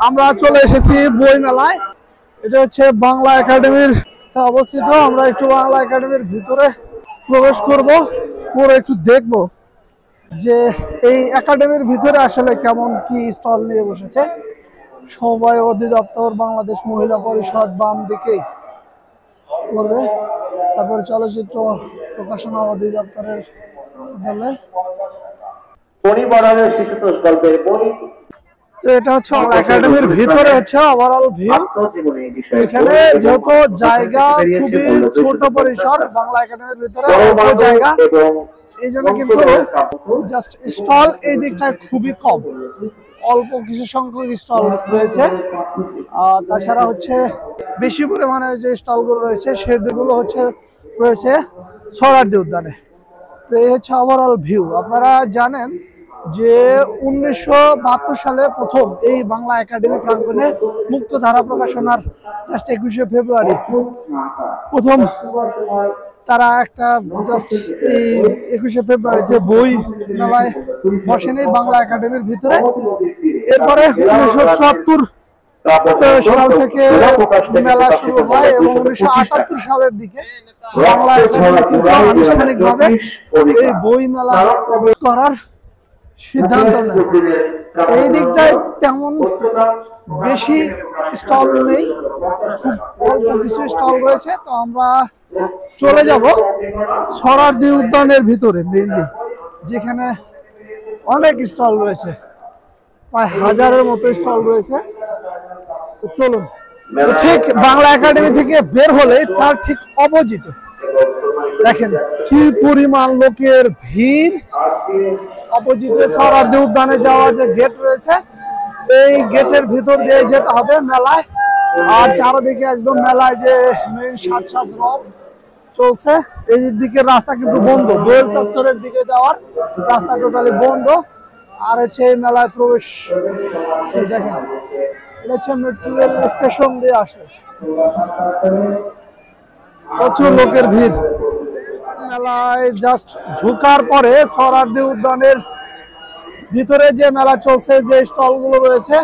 আমরা চলে এসেছি বই মেলায়। এটা হচ্ছে বাংলা একাডেমির অবস্থিত। আমরা একটু বাংলা একাডেমির ভিতরে প্রবেশ করব, করে একটু দেখব যে এই একাডেমির ভিতরে আসলে কেমন কি স্টল নিয়ে বসেছে। সমবায় অধিদপ্তর, বাংলাদেশ মহিলা পরিষদ বাম দিকে করবে, তারপরে চলচ্চিত্র প্রকাশনা অধিদপ্তরের শিশুতোষ গল্পের বই। তো এটা হচ্ছে একাডেমির ভিতরে হচ্ছে ওভারঅল ভিউ। এখানে যত জায়গা খুবই ছোট পরিসর, বাংলা একাডেমির ভিতরে অল্প জায়গা, এই জন্য কিন্তু জাস্ট স্টল এই দিকটায় খুবই কম, অল্প কিছু সংখ্যক স্টল রয়েছে। তাছাড়া হচ্ছে বেশি পরিমাণে যে স্টলগুলো রয়েছে সেগুলো হচ্ছে রয়েছে সোহরাওয়ার্দী উদ্যানে। তো এই হচ্ছে ওভারঅল ভিউ। আপনারা জানেন যে 1972 সালে প্রথম এই বাংলা একাডেমি প্রাঙ্গণে মুক্তধারা প্রকাশনার জাস্ট 21শে ফেব্রুয়ারি প্রথম তারা একটা জাস্ট এই 21শে ফেব্রুয়ারিতে বই মেলায় বসেন এই বাংলা একাডেমির ভিতরে। এরপরে 1974 সাল থেকে মেলা শুরু হয় এবং 1978 সালের দিকে বাংলা একাডেমি কিন্তু আনুষ্ঠানিকভাবে এই বই মেলা করার সিদ্ধান্ত নেয়। এই দিকটায় তেমন বেশি স্টল নেই, খুব অল্প কিছু স্টল রয়েছে। তো আমরা চলে যাব সোহরাওয়ার্দী উদ্যানের ভিতরে মেইনলি, যেখানে অনেক স্টল রয়েছে, প্রায় 1000-এর মতো স্টল রয়েছে। তো চলুন, ঠিক বাংলা একাডেমি থেকে বের হলে তার ঠিক অপোজিটে দেখেন কি পরিমাণ লোকের ভিড়। অপোজিটে সোহরাওয়ার্দী উদ্যানে যাওয়ার যে গেট রয়েছে, এই গেটের ভিতর দিয়ে যেতে হবে মেলায়। আর চারদিকে একদম মেলায় যে মেইন সাজ রব চলছে, এই দিকে রাস্তা কিন্তু বন্ধ, দোয়েল চত্বরের দিকে যাওয়ার রাস্তা টোটালি বন্ধ। আর হচ্ছে এই মেলায় প্রবেশ দেখেন, এটা হচ্ছে মেট্রো রেল স্টেশন দিয়ে আসে, প্রচুর লোকের ভিড়। মেলায় জাস্ট ঢোকার পরে সোহরাওয়ার্দী উদ্যানের ভিতরে যে মেলা চলছে, যে স্টলগুলো রয়েছে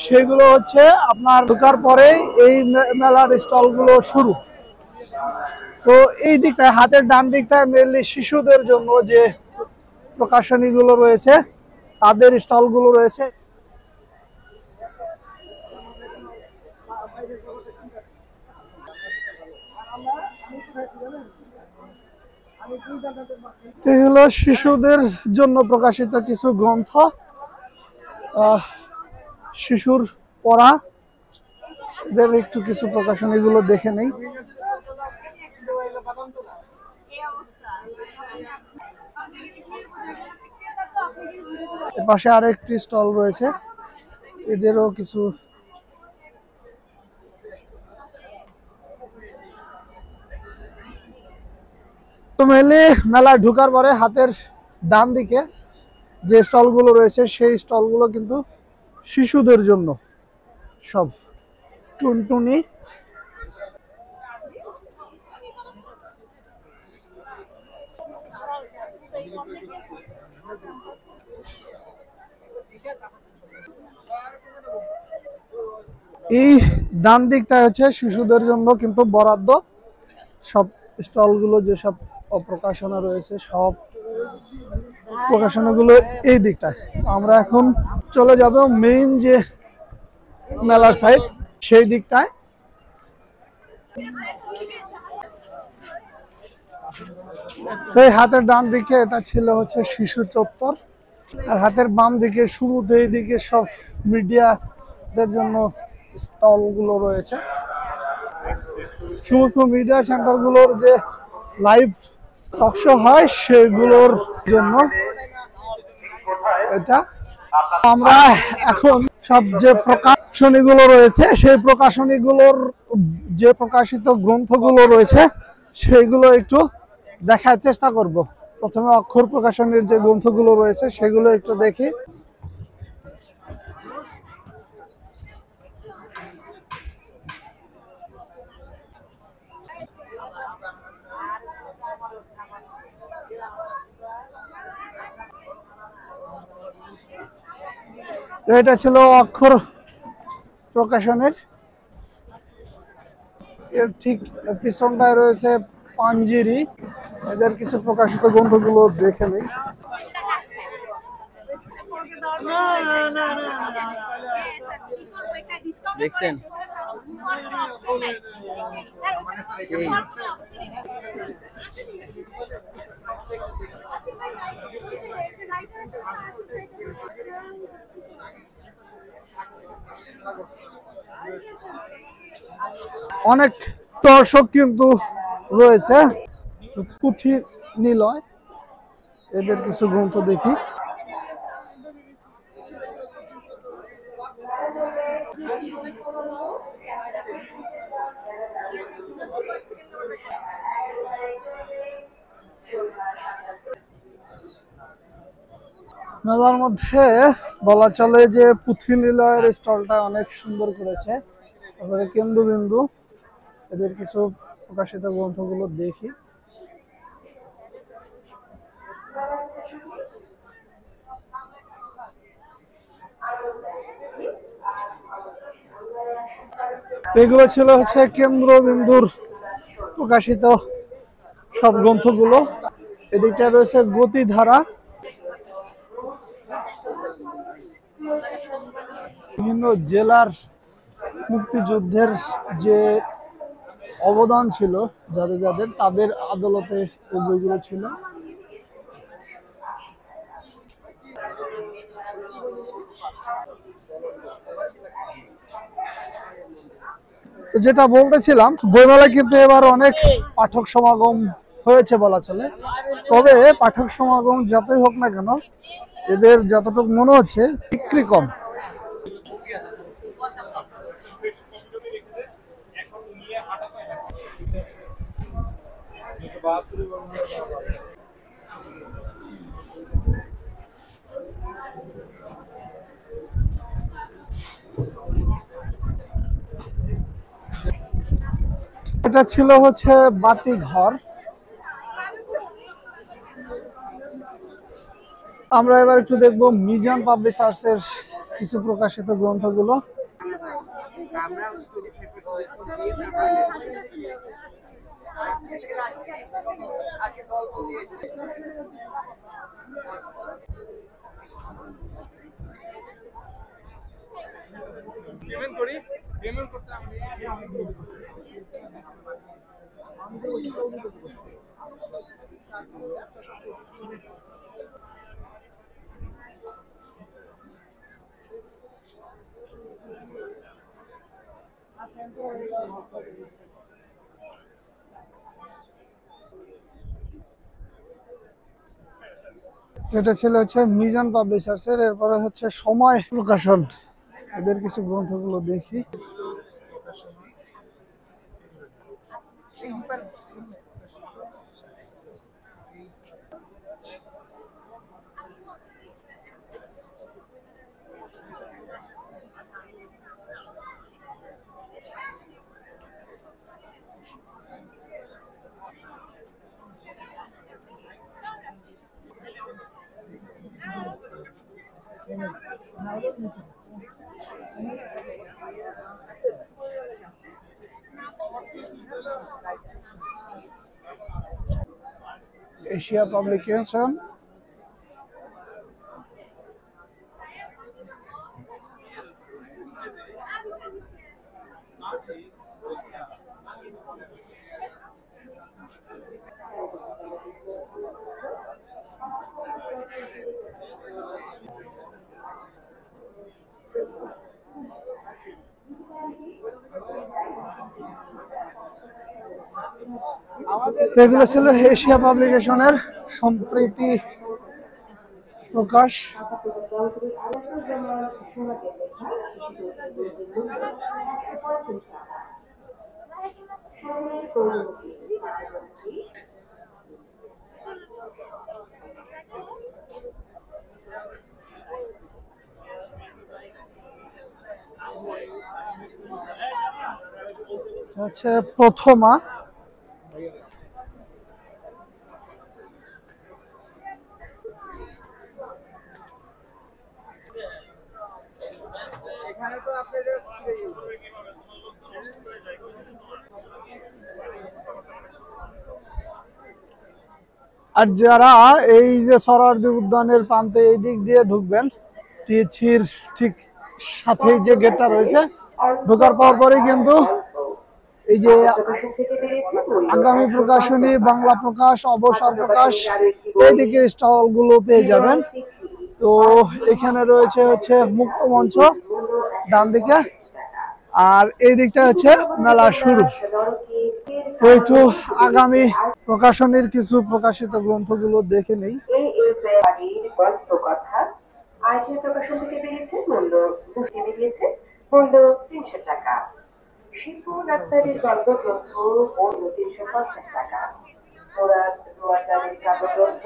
সেগুলো হচ্ছে আপনার ঢোকার পরেই এই মেলার স্টলগুলো শুরু। তো এই দিকটায় হাতের ডান দিকটায় মেনলি শিশুদের জন্য যে প্রকাশনীগুলো রয়েছে তাদের স্টলগুলো রয়েছে। এগুলো শিশুদের জন্য প্রকাশিত কিছু গ্রন্থ, শিশুর পড়া, এদের একটু কিছু প্রকাশনীগুলো দেখে নেই। এর পাশে আরো একটি স্টল রয়েছে, এদেরও কিছু তো মেনলি মেলায় ঢোকার পরে হাতের ডান দিকে যে স্টলগুলো রয়েছে সেই স্টলগুলো কিন্তু শিশুদের জন্য, সব টুনটুনি, এই ডান দিকটা হচ্ছে শিশুদের জন্য কিন্তু বরাদ্দ সব স্টলগুলো, যেসব প্রকাশনা রয়েছে সব প্রকাশনাগুলো এই দিকটায়। আমরা এখন চলে যাব মেইন যে মেলার সাইড, সেই দিকটায়। এই হাতের ডান দিকে এটা ছিল হচ্ছে শিশু চত্বর, আর হাতের বাম দিকে শুরুতে এই দিকে সব মিডিয়াদের জন্য স্টলগুলো রয়েছে। সমস্ত মিডিয়া সেন্টারগুলোর যে লাইভ টক শো হয় সেগুলোর জন্য এটা। আমরা এখন সব যে প্রকাশনীগুলো রয়েছে সেই প্রকাশনীগুলোর যে প্রকাশিত গ্রন্থগুলো রয়েছে সেইগুলো একটু দেখার চেষ্টা করব। প্রথমে অক্ষর প্রকাশনীর যে গ্রন্থগুলো রয়েছে সেগুলো একটু দেখি। তো এটা ছিল অক্ষর প্রকাশনের। এর ঠিক পিছনটায় রয়েছে পাঞ্জিরি, এদের কিছু প্রকাশিত গ্রন্থগুলো দেখে নেই। দেখছেন অনেক দর্শক কিন্তু রয়েছে। তো পুঁথি নিলয়, এদের কিছু গ্রন্থ দেখি। মেলার মধ্যে বলা চলে যে পুঁথি নিলয়ের স্টলটা অনেক সুন্দর করেছে। তারপরে কেন্দ্রবিন্দু, এদের কিছু প্রকাশিত গ্রন্থগুলো দেখি। এগুলো ছিল হচ্ছে কেন্দ্রবিন্দুর প্রকাশিত সব গ্রন্থগুলো। এদিকটা রয়েছে গতিধারা, বিভিন্ন জেলার মুক্তিযুদ্ধের যে অবদান ছিল যাদের যাদের, তাদের আদালতে এই বইগুলো ছিল। তো যেটা বলতেছিলাম, বইমেলায় কিন্তু এবার অনেক পাঠক সমাগম হয়েছে বলা চলে। তবে পাঠক সমাগম যতই হোক না কেন, এদের যতটুকু মনে হচ্ছে বিক্রি কম। এটা ছিল হচ্ছে বাতি ঘর। আমরা এবার একটু দেখব মিজান পাবলিশার্সের কিছু প্রকাশিত গ্রন্থগুলো। এটা ছিল হচ্ছে মিজান পাবলিশার্সের। এরপরে হচ্ছে সময় প্রকাশন, এদের কিছু গ্রন্থগুলো দেখি। এশিয়া পাবলিকেশন, এগুলো ছিল এশিয়া পাবলিকেশনের সম্প্রতি প্রকাশ। হচ্ছে প্রথমা, আর যারা এই যে সোহরাওয়ার্দী উদ্যানের প্রান্তে এই দিক দিয়ে ঢুকবেন, টিএসসির ঠিক সাথে যে গেটটা রয়েছে, ঢোকার পরই কিন্তু এই যে আগামী প্রকাশনী, বাংলা প্রকাশ, অবসর প্রকাশ, এইদিকে স্টল গুলো পেয়ে যাবেন। তো এখানে রয়েছে হচ্ছে মুক্ত মঞ্চ ডান দিকে, আর এই দিকটা হচ্ছে মেলা শুরু। তো একটু আগামী প্রকাশনীর কিছু প্রকাশিত গ্রন্থগুলো দেখে নেই। প্রকাশন থেকে বেরিয়েছে মূল্য 300 টাকা। শিবপুর ডাক্তারের গল্প গ্রন্থ মূল্য 350 টাকা। কাব্যগ্রন্থ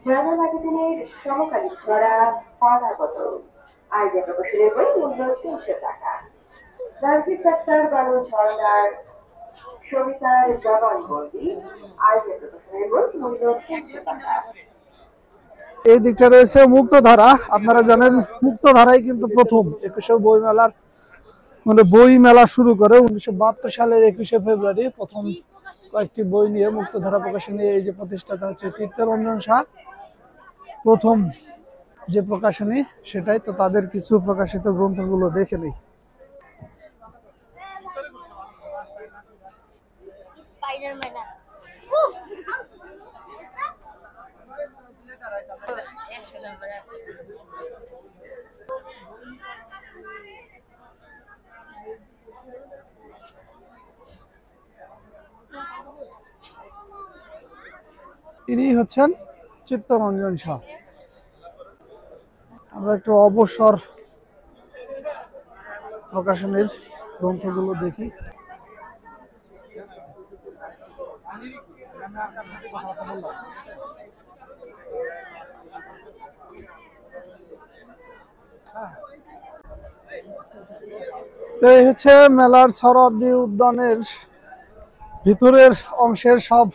জানা ম্যাগাজিনের সমকালীন ছড়া পাড়াগত আইজা প্রকাশনের বই মূল্য 300 টাকা। রাজদীপ ডাক্তার বানু ঝর্ণার সবিতার জবানবন্দি আইজা প্রকাশনের বই মূল্য 300 টাকা। এই দিকটা রয়েছে মুক্তধারা। আপনারা জানেন মুক্তধারাই কিন্তু প্রথম 21শে বইমেলার বই মেলা শুরু করে 1972 সালের 21শে ফেব্রুয়ারি প্রথম কয়েকটি বই নিয়ে মুক্তধারা প্রকাশনী এই যে প্রতিষ্ঠাতা হচ্ছে চিত্তরঞ্জন শাহ, প্রথম যে প্রকাশনী সেটাই। তো তাদের কিছু প্রকাশিত গ্রন্থগুলো দেখে নেই। ইনি হচ্ছেন চিত্তরঞ্জন শাহ। আমরা একটু অবসর প্রকাশনীর গ্রন্থগুলো দেখি। তো এই হচ্ছে মেলার সোহরাওয়ার্দী উদ্যানের ভিতরের অংশের সব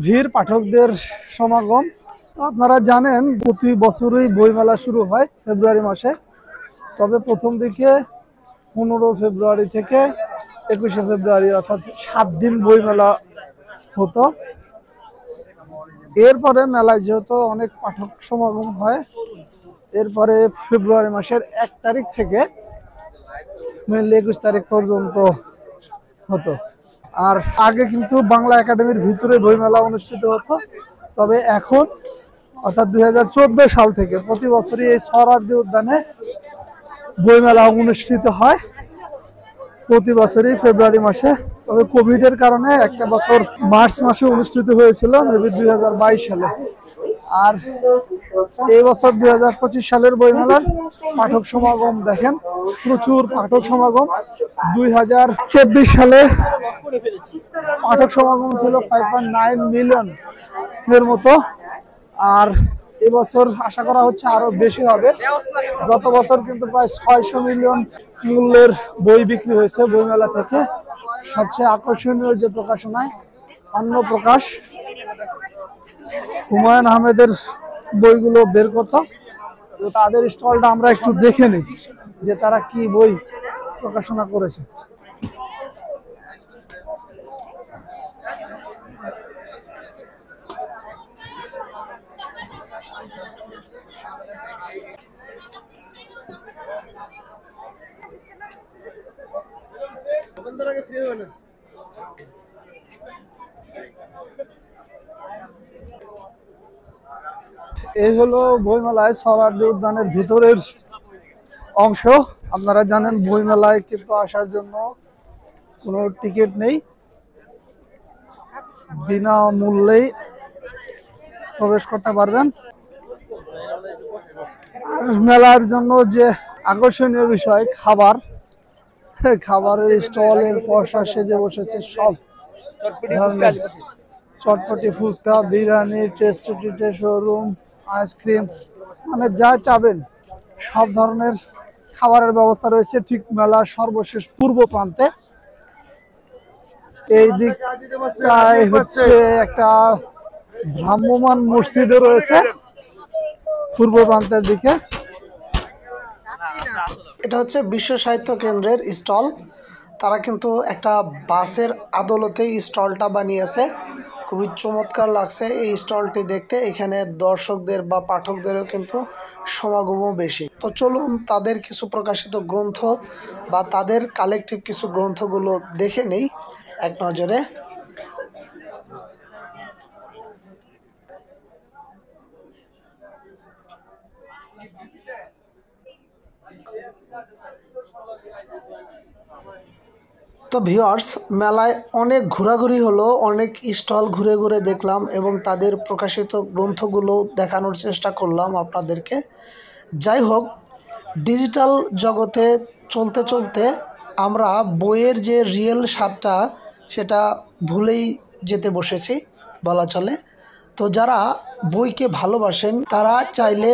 ভিড়, পাঠকদের সমাগম। আপনারা জানেন প্রতি বছরই বইমেলা শুরু হয় ফেব্রুয়ারি মাসে, তবে প্রথম দিকে 15 ফেব্রুয়ারি থেকে 21শে ফেব্রুয়ারি অর্থাৎ 7 দিন বইমেলা হতো। এরপরে মেলায় যেহেতু অনেক পাঠক সমাগম হয়, এরপরে ফেব্রুয়ারি মাসের 1 তারিখ থেকে 21 তারিখ পর্যন্ত হতো। আর আগে কিন্তু বাংলা একাডেমির ভিতরে বইমেলা অনুষ্ঠিত হতো, তবে এখন অর্থাৎ 2014 সাল থেকে প্রতি বছরই এই সোহরাওয়ার্দী উদ্যানে বইমেলা অনুষ্ঠিত হয়, প্রতি বছরই ফেব্রুয়ারি মাসে। তবে কোভিডের কারণে একটা বছর মার্চ মাসে অনুষ্ঠিত হয়েছিল, মেবি 2022 সালে। আর এই বছর 2025 সালের বইমেলার পাঠক সমাগম দেখেন, প্রচুর পাঠক সমাগম। 2024 সালে পাঠক সমাগম ছিল 5.9 মিলিয়ন এর মতো, আর এবছর আশা করা হচ্ছে আরো বেশি হবে। গত বছর কিন্তু প্রায় 600 মিলিয়ন মূল্যের বই বিক্রি হয়েছে বইমেলা থেকে। সবচেয়ে আকর্ষণীয় যে প্রকাশনায় অন্য প্রকাশ হুমায়ুন আহমেদের বইগুলো বের করতো, তো তাদের স্টলটা আমরা একটু দেখে নিই যে তারা কি বই প্রকাশনা করেছে। এই হলো বইমেলায় সোহরাওয়ার্দী উদ্যানের ভিতরের অংশ। আপনারা জানেন বইমেলায় কিন্তু আসার জন্য কোনো টিকিট নেই, বিনামূল্যেই প্রবেশ করতে পারবেন। আর মেলার জন্য যে আকর্ষণীয় বিষয় খাবার, খাবারের স্টলের পসরা সেজে বসেছে সব ধরনের, চটপটি, ফুচকা, বিরিয়ানি, টেস্টি শোরুম, আইসক্রিম, মানে যা চাবেন সব ধরনের খাবারের ব্যবস্থা রয়েছে ঠিক মেলার সর্বশেষ পূর্ব প্রান্তে। এই দিকটায় হচ্ছে একটা ভ্রাম্যমান মসজিদও রয়েছে পূর্ব প্রান্তের দিকে। এটা হচ্ছে বিশ্ব সাহিত্য কেন্দ্রের স্টল। তারা কিন্তু একটা বাসের আদলতেই স্টলটা বানিয়েছে, খুবই চমৎকার লাগছে এই স্টলটি দেখতে। এখানে দর্শকদের বা পাঠকদেরও কিন্তু সমাগমও বেশি। তো চলুন তাদের কিছু প্রকাশিত গ্রন্থ বা তাদের কালেকটিভ কিছু গ্রন্থগুলো দেখে নেই এক নজরে। তো ভিউয়ার্স, মেলায় অনেক ঘোরাঘুরি হলো, অনেক স্টল ঘুরে ঘুরে দেখলাম এবং তাদের প্রকাশিত গ্রন্থগুলো দেখানোর চেষ্টা করলাম আপনাদেরকে। যাই হোক, ডিজিটাল জগতে চলতে চলতে আমরা বইয়ের যে রিয়েল স্বাদটা সেটা ভুলেই যেতে বসেছি বলা চলে। তো যারা বইকে ভালোবাসেন তারা চাইলে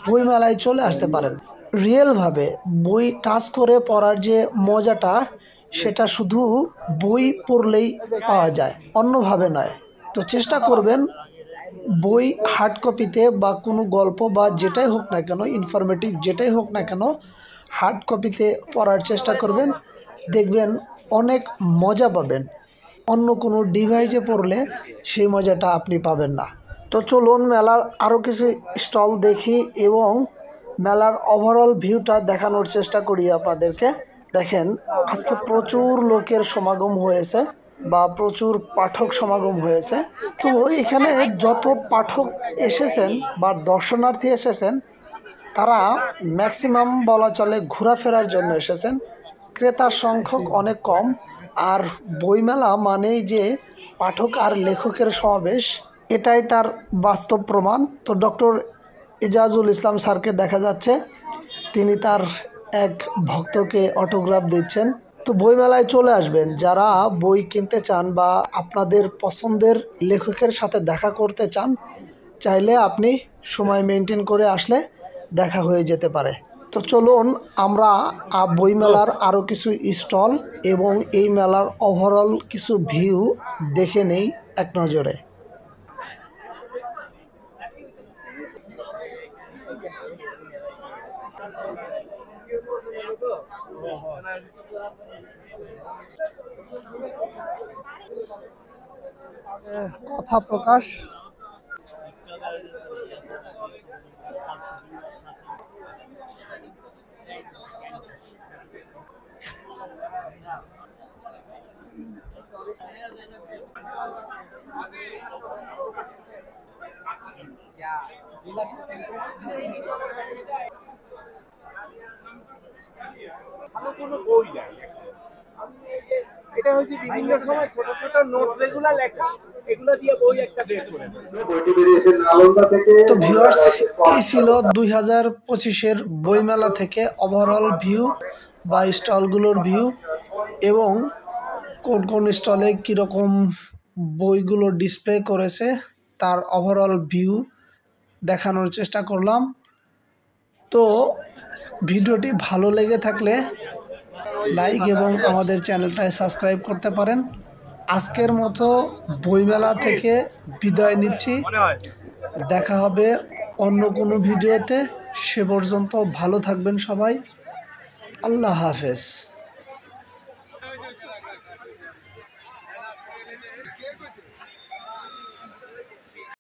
বই মেলায় চলে আসতে পারেন। রিয়েলভাবে বই টাচ করে পড়ার যে মজাটা সেটা শুধু বই পড়লেই পাওয়া যায়, অন্যভাবে নয়। তো চেষ্টা করবেন বই হার্ড কপিতে বা কোনো গল্প বা যেটাই হোক না কেন, ইনফরমেটিভ যেটাই হোক না কেন, হার্ড কপিতে পড়ার চেষ্টা করবেন, দেখবেন অনেক মজা পাবেন। অন্য কোনো ডিভাইসে পড়লে সেই মজাটা আপনি পাবেন না। তো চলুন মেলার আরও কিছু স্টল দেখি এবং মেলার ওভারঅল ভিউটা দেখানোর চেষ্টা করি আপনাদেরকে। দেখেন, আজকে প্রচুর লোকের সমাগম হয়েছে বা প্রচুর পাঠক সমাগম হয়েছে। তো এখানে যত পাঠক এসেছেন বা দর্শনার্থী এসেছেন তারা ম্যাক্সিমাম বলা চলে ঘোরাফেরার জন্য এসেছেন। ক্রেতার সংখ্যক অনেক কম। আর বইমেলা মানেই যে পাঠক আর লেখকের সমাবেশ, এটাই তার বাস্তব প্রমাণ। তো ডক্টর এজাজুল ইসলাম স্যারকে দেখা যাচ্ছে, তিনি তার এক ভক্তকে অটোগ্রাফ দিচ্ছেন। তো বইমেলায় চলে আসবেন যারা বই কিনতে চান বা আপনাদের পছন্দের লেখকের সাথে দেখা করতে চান। চাইলে আপনি সময় মেনটেন করে আসলে দেখা হয়ে যেতে পারে। তো চলুন আমরা বইমেলার আরও কিছু স্টল এবং এই মেলার ওভারঅল কিছু ভিউ দেখে নেই এক নজরে। কথা প্রকাশ, ভালো কোনো বই নাই। এটা হচ্ছে বিভিন্ন সময় ছোট ছোট নোট যেগুলো লেখা, এগুলো দিয়ে বই একটা বের করে তো ভিউয়ার্স, এই ছিল 2025-এর বইমেলা থেকে ওভারঅল ভিউ বা স্টলগুলোর ভিউ এবং কোন কোন স্টলে কীরকম বইগুলো ডিসপ্লে করেছে তার ওভারঅল ভিউ দেখানোর চেষ্টা করলাম। তো ভিডিওটি ভালো লেগে থাকলে লাইক এবং আমাদের চ্যানেলটায় সাবস্ক্রাইব করতে পারেন। আজকের মতো বইমেলা থেকে বিদায় নিচ্ছি। দেখা হবে অন্য কোনো ভিডিওতে। সে পর্যন্ত ভালো থাকবেন সবাই। আল্লাহ হাফেজ।